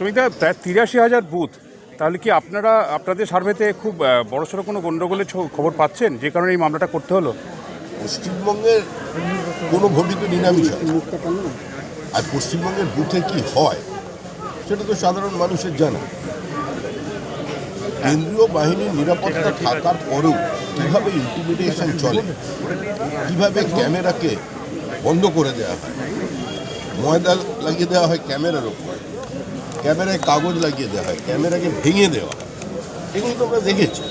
সুমিতা, প্রায় ৮৩,০০০ বুথ। তাহলে কি আপনারা আপনাদের সার্ভেতে খুব বড়সড় কোনো গণ্ডগোলের খবর পাচ্ছেন, যে কারণে এই মামলাটা করতে হলো? পশ্চিমবঙ্গের কোনো ভোটই তো নিরামিষ হয়, আর পশ্চিমবঙ্গের বুথে কি হয় সেটা তো সাধারণ মানুষের জানা। কেন্দ্রীয় বাহিনীর নিরাপত্তা থাকার পরেও কীভাবে ইন্টিমিডেশন চলে, কীভাবে ক্যামেরাকে বন্ধ করে দেওয়া হয়, ময়দা লাগিয়ে দেওয়া হয় ক্যামেরার ওপর, ক্যামেরায় কাগজ লাগিয়ে দেওয়া হয়, ক্যামেরাকে ভেঙে দেওয়া হয়, এগুলো তো আমরা দেখেছি।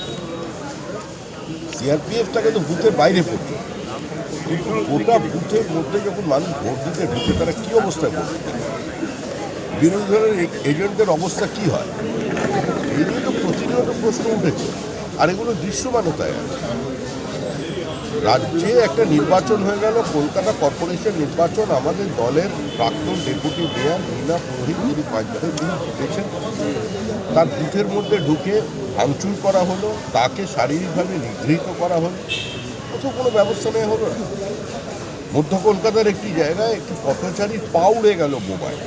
সিআরপিএফটাকে তো বুথের বাইরে পড়ছে, কিন্তু গোটা বুথের মধ্যে যখন মানুষ ভোট দিতে ঢুকে তারা কী অবস্থায় ভোট দিতে, বিরোধী দলের এজেন্টদের অবস্থা কি হয়, এই নিয়ে তো প্রতিনিয়ত প্রশ্ন উঠেছে। আর এগুলো দৃশ্যমানতায় আছে। রাজ্যে একটা নির্বাচন হয়ে গেল, কলকাতা কর্পোরেশন নির্বাচন, আমাদের দলের প্রাক্তন ডেপুটি মেয়র মীনা পুরোহিত, যিনি 5 বছর তিনি জিতেছেন, তার বুথের মধ্যে ঢুকে ভাঙচুর করা হলো, তাকে শারীরিকভাবে নিগৃহীত করা হলো, কোথাও কোনো ব্যবস্থা নেওয়া হলো না। মধ্য কলকাতার একটি জায়গায় একটি পথচারীর পা উড়ে গেল মোবাইল।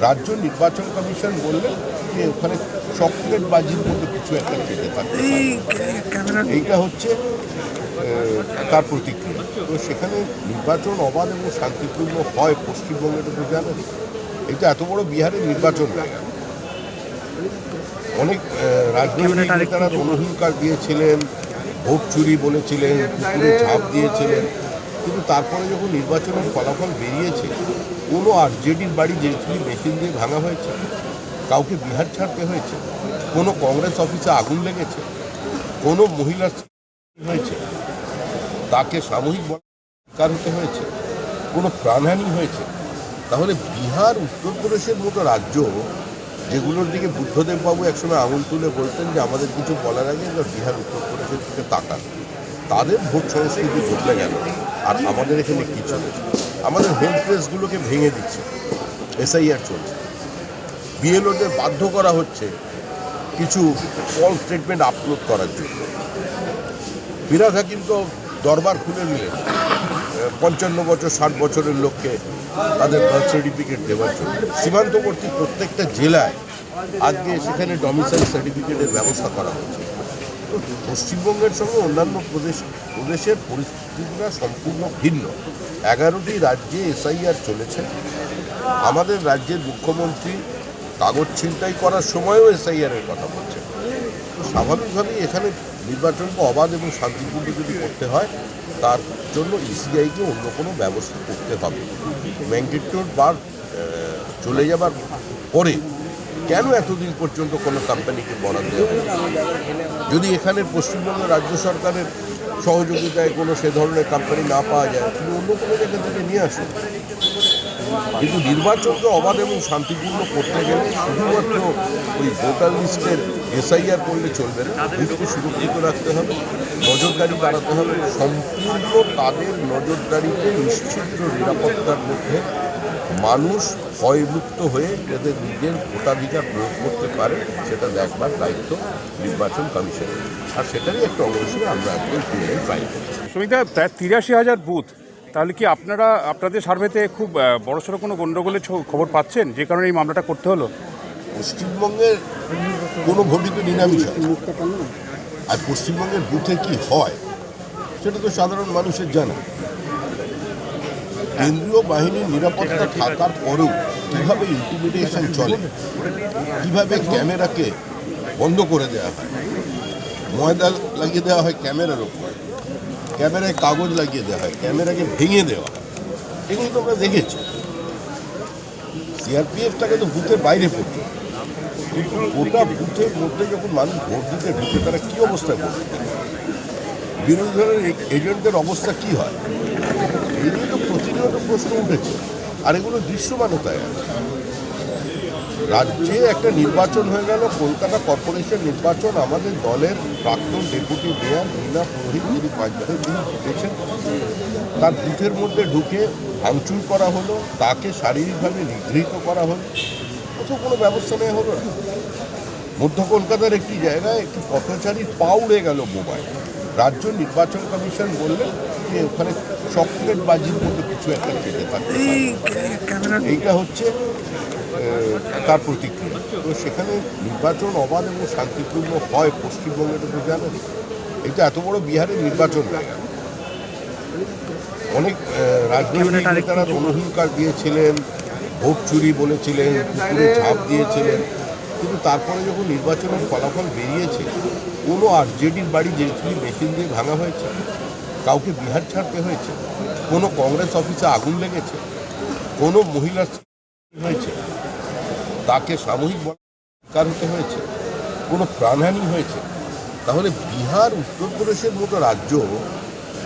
রাজ্য নির্বাচন কমিশন বললেন যে ওখানে চকলেট বাজির মধ্যে কিছু একটা কেটে থাকে, এইটা হচ্ছে তার প্রতিক্রিয়া। তো সেখানে নির্বাচন অবাধ এবং শান্তিপূর্ণ হয় পশ্চিমবঙ্গে তো জানেন, এটা এত বড় বিহারের নির্বাচন হয়ে গেল। অনেক রাজনৈতিক নেতারা রণহুঙ্কার দিয়েছিলেন, ভোট চুরি বলেছিলেন, পুকুরে ঝাঁপ দিয়েছিলেন, কিন্তু তারপরে যখন নির্বাচনের ফলাফল বেরিয়েছে, কোনো আরজেডির বাড়ি যেগুলি মেশিন দিয়ে ভাঙা হয়েছে, কাউকে বিহার ছাড়তে হয়েছে, কোনো কংগ্রেস অফিসে আগুন লেগেছে, কোনো মহিলা হয়েছে তাকে সাময়িক শিকার হতে হয়েছে, কোনো প্রাণহানি হয়েছে, তাহলে বিহার উত্তরপ্রদেশের মতো রাজ্য যেগুলোর দিকে বুদ্ধদেববাবু একসময় আঙুল তুলে বলতেন যে আমাদের কিছু বলার আগে বিহার উত্তরপ্রদেশের দিকে তাকান, তাদের ভোট সংস্কৃতি বদলে গেল। আর আমাদের এখানে কী চলেছে, আমাদের হেলথ প্রেসগুলোকে ভেঙে দিচ্ছে, এসআইআর চলছে, বিএলওদের বাধ্য করা হচ্ছে কিছু ফলস স্টেটমেন্ট আপলোড করার জন্য। ফিরাদ হাকিম তো দরবার খুলে নিলেন 55 বছর 60 বছরের লোককে তাদের বার্থ সার্টিফিকেট দেওয়ার জন্য। সীমান্তবর্তী প্রত্যেকটা জেলায় আজকে সেখানে ডমিসাইল সার্টিফিকেটের ব্যবস্থা করা হচ্ছে। তো পশ্চিমবঙ্গের সঙ্গে অন্যান্য প্রদেশের পরিস্থিতিটা সম্পূর্ণ ভিন্ন। 11টি রাজ্যে এসআইআর চলেছে। আমাদের রাজ্যের মুখ্যমন্ত্রী কাগজ ছিনতাই করার সময়ও এসআইআরের কথা বলছেন। স্বাভাবিকভাবেই এখানে নির্বাচনকে অবাধ এবং শান্তিপূর্ণ যদি করতে হয়, তার জন্য ইসিআইকে অন্য কোনো ব্যবস্থা করতে হবে। ম্যান্ডেটর বার চলে যাবার পরে কেন এতদিন পর্যন্ত কোনো কোম্পানিকে বরাদ্দ দেওয়া হবে? যদি এখানে পশ্চিমবঙ্গ রাজ্য সরকারের সহযোগিতায় কোনো সে ধরনের কোম্পানি না পাওয়া যায়, তুমি অন্য কোনো জায়গা থেকে নিয়ে আসো। কিন্তু নির্বাচনকে অবাধ এবং শান্তিপূর্ণ করতে গেলে শুধুমাত্র ওই ভোটার লিস্টের এসআইআর করলে চলবে না, বুথকে সুরক্ষিত রাখতে হবে, নজরদারি বাড়াতে হবে, সম্পূর্ণ তাদের নজরদারিতে নিশ্চিত নিরাপত্তার মধ্যে মানুষ ভয়মুক্ত হয়ে যাতে নিজের ভোটাধিকার প্রয়োগ করতে পারে সেটা দেখবার দায়িত্ব নির্বাচন কমিশনের। আর সেটারই একটা অংশ হিসেবে আমরা একদম ফাইল করছি। সুমিতা, প্রায় ৮৩,০০০ বুথ। তাহলে কি আপনারা আপনাদের সার্ভেতে খুব বড়সড় কোনো গণ্ডগোলের খবর পাচ্ছেন, যে কারণে এই মামলাটা করতে হলো? পশ্চিমবঙ্গের কোনো ভোটই তো নিরামিষ হয়, আর পশ্চিমবঙ্গের বুথে কি হয় সেটা তো সাধারণ মানুষের জানা। কেন্দ্রীয় বাহিনীর নিরাপত্তা থাকার পরেও কীভাবে ইন্টিমিডেশন চলে, কীভাবে ক্যামেরাকে বন্ধ করে দেওয়া হয়, ময়দা লাগিয়ে দেওয়া হয় ক্যামেরার ওপর, ক্যামেরায় কাগজ লাগিয়ে দেওয়া হয়, ক্যামেরাকে ভেঙে দেওয়া হয়, এগুলো তো আমরা দেখেছি। সিআরপিএফটাকে তো বুথের বাইরে পড়ছে, কিন্তু গোটা বুথের মধ্যে যখন মানুষ ভোট দিতে ঢুকে তারা কী অবস্থায় ভোট দিতে, বিরোধী দলের এজেন্টদের অবস্থা কি হয়, এই নিয়ে তো প্রতিনিয়ত প্রশ্ন উঠেছে। আর এগুলো দৃশ্যমানতায় আছে। রাজ্যে একটা নির্বাচন হয়ে গেল, কলকাতা কর্পোরেশন নির্বাচন, আমাদের দলের প্রাক্তন ডেপুটি মেয়র মীনা পুরোহিত, যিনি 5 বছর তিনি জিতেছেন, তার বুথের মধ্যে ঢুকে ভাঙচুর করা হলো, তাকে শারীরিকভাবে নিগৃহীত করা হলো, কোথাও কোনো ব্যবস্থা নেওয়া হলো না। মধ্য কলকাতার একটি জায়গায় একটি পথচারীর পা উড়ে গেল মোবাইল। রাজ্য নির্বাচন কমিশন বললেন যে ওখানে চকলেট বাজির মধ্যে কিছু একটা কেটে থাকে, এইটা হচ্ছে তার প্রতিক্রিয়া। তো সেখানে নির্বাচন অবাধ এবং শান্তিপূর্ণ হয় পশ্চিমবঙ্গে তো জানেন, এটা এত বড় বিহারের নির্বাচন হয়ে গেল। অনেক রাজনৈতিক নেতারা রণহুঙ্কার দিয়েছিলেন, ভোট চুরি বলেছিলেন, পুকুরে ঝাঁপ দিয়েছিলেন, কিন্তু তারপরে যখন নির্বাচনের ফলাফল বেরিয়েছে, কোনো আরজেডির বাড়ি যেগুলি মেশিন দিয়ে ভাঙা হয়েছে, কাউকে বিহার ছাড়তে হয়েছে, কোনো কংগ্রেস অফিসে আগুন লেগেছে, কোনো মহিলার হয়েছে তাকে সাময়িক শিকার হতে হয়েছে, কোনো প্রাণহানি হয়েছে, তাহলে বিহার উত্তরপ্রদেশের মতো রাজ্য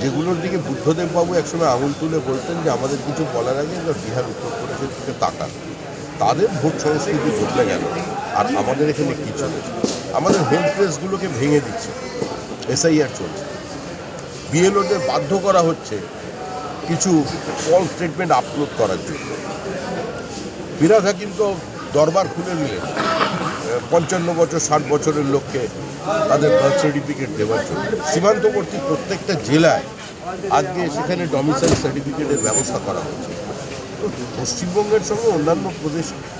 যেগুলোর দিকে বুদ্ধদেববাবু একসময় আঙুল তুলে বলতেন যে আমাদের কিছু বলার আগে আমরা বিহার উত্তরপ্রদেশের দিকে তাকান, তাদের ভোট সংস্কৃতি বদলে গেল। আর আমাদের এখানে কী চলেছে? আমাদের হেলথ প্রেসগুলোকে ভেঙে দিচ্ছে, এসআইআর চলছে, বিএলওদের বাধ্য করা হচ্ছে কিছু ফলস স্টেটমেন্ট আপলোড করার জন্য। ফিরাজ হাকিম তো দরবার খুলে নিলেন 55 বছর 60 বছরের লোককে তাদের বার্থ সার্টিফিকেট দেওয়ার জন্য। সীমান্তবর্তী প্রত্যেকটা জেলায় আজকে সেখানে ডমিসাইল সার্টিফিকেটের ব্যবস্থা করা হচ্ছে। তো পশ্চিমবঙ্গের সঙ্গে অন্যান্য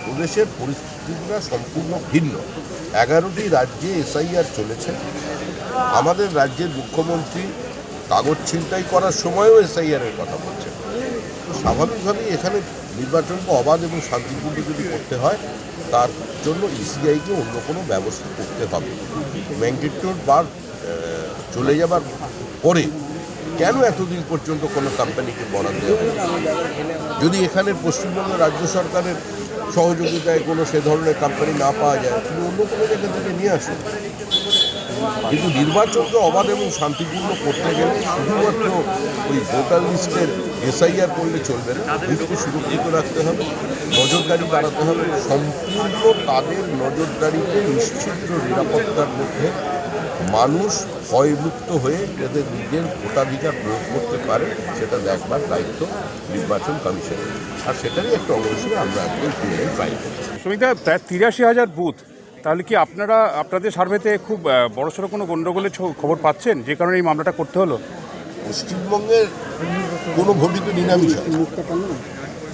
প্রদেশের পরিস্থিতিটা সম্পূর্ণ ভিন্ন। 11টি রাজ্যে এসআইআর চলেছে। আমাদের রাজ্যের মুখ্যমন্ত্রী কাগজ ছিনতাই করার সময়ও এসআইআরের কথা বলছেন। তো স্বাভাবিকভাবেই এখানে নির্বাচনকে অবাধ এবং শান্তিপূর্ণ যদি করতে হয়, তার জন্য ইসিআইকে অন্য কোনো ব্যবস্থা করতে হবে। ম্যান্ডেটরি বার চলে যাবার পরে কেন এতদিন পর্যন্ত কোনো কোম্পানিকে বরাদ্দ দেওয়া হবে? যদি এখানের পশ্চিমবঙ্গ রাজ্য সরকারের সহযোগিতায় কোনো সে ধরনের কোম্পানি না পাওয়া যায়, তিনি অন্য কোনো জায়গা থেকে নিয়ে আসুন। কিন্তু নির্বাচনকে অবাধ এবং শান্তিপূর্ণ করতে গেলে শুধুমাত্র ওই ভোটার লিস্টের এসআইআর করলে চলবে না, বুথকে সুরক্ষিত রাখতে হবে, নজরদারি বাড়াতে হবে। সম্পূর্ণ তাদের নজরদারিতে নিশ্চিত নিরাপত্তার মধ্যে মানুষ ভয়মুক্ত হয়ে যাতে নিজের ভোটাধিকার প্রয়োগ করতে পারে, সেটা দেখবার দায়িত্ব নির্বাচন কমিশনের। আর সেটারই একটা অংশ হিসেবে আমরা একদম ফাইল করছি। সুমিতা, প্রায় 83,000 বুথ, তাহলে কি আপনাদের সার্ভেতে খুব বড়সড় কোনো গণ্ডগোলের খবর পাচ্ছেন যে কারণে এই মামলাটা করতে হলো? পশ্চিমবঙ্গের কোনো ভোটই তো নিরামিষ হয়,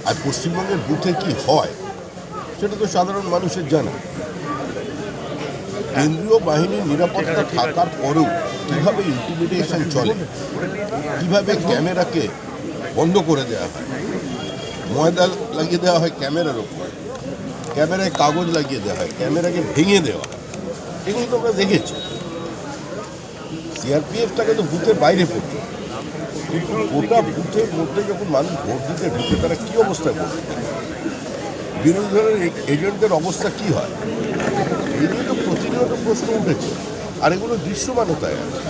আর পশ্চিমবঙ্গের বুথে কি হয় সেটা তো সাধারণ মানুষের জানা। কেন্দ্রীয় বাহিনীর নিরাপত্তা থাকার পরেও কীভাবে ইন্টিমিডেশন চলে, কীভাবে ক্যামেরাকে বন্ধ করে দেওয়া হয়, ময়দা লাগিয়ে দেওয়া হয় ক্যামেরার ওপর, ক্যামেরায় কাগজ লাগিয়ে দেওয়া হয়, ক্যামেরাকে ভেঙে দেওয়া হয়, এগুলো তো আমরা দেখেছি। সিআরপিএফটাকে তো বুথের বাইরে পড়ছে, কিন্তু গোটা বুথের মধ্যে যখন মানুষ ভোট দিতে ঢুকে তারা কী অবস্থায় পড়ছে, বিরোধী দলের এজেন্টদের অবস্থা কী হয়, এই নিয়ে তো প্রতিনিয়ত প্রশ্ন উঠেছে। আর এগুলো দৃশ্যমানতায় আছে।